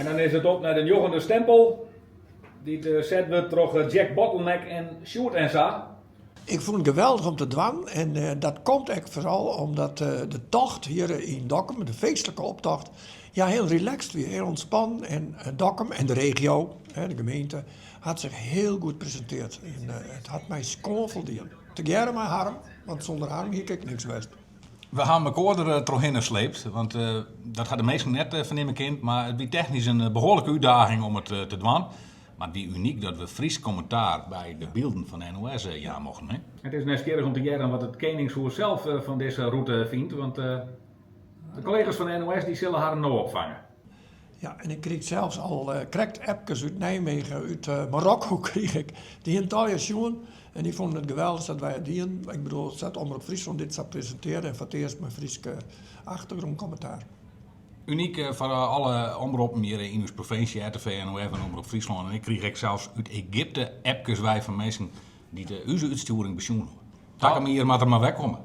En dan is het op naar de joggende stempel. Die zet we toch Jack Bottleneck en Sjoerd en zo. Ik vond het geweldig om te dwan. En dat komt echt vooral omdat de tocht hier in Dokkum, de feestelijke optocht, ja, heel relaxed weer, heel ontspannen. En Dokkum en de regio, de gemeente, had zich heel goed gepresenteerd. En het had mij schoonvoldiend. Te gerden met Harm, want zonder Harm hier kijk ik niks best. We gaan elkaar er toch in gesleept, want dat gaat de meesten net vernemen kind, maar het was technisch een behoorlijke uitdaging om het te doen. Maar het was uniek dat we Fries commentaar bij de beelden van de NOS ja mochten. Hè? Het is nieuwsgierig om te jaren wat het Koningshoer zelf van deze route vindt. Want de collega's van de NOS die zullen haar nou opvangen. Ja, en ik kreeg zelfs al correct appjes uit Nijmegen, uit Marokko kreeg ik. Die in Italië zien en die vonden het geweldig dat wij het deden. Ik bedoel, het staat Omroep Friesland dit zou presenteren en voor het eerst mijn Frieske achtergrondcommentaar. Uniek voor alle omroepen hier in uw provincie, RTV, NOF en Omroep Friesland. En ik kreeg ik zelfs uit Egypte appjes wij van mensen die de onze uitsturing bezoeken. Tak hem hier maar er maar wegkomen.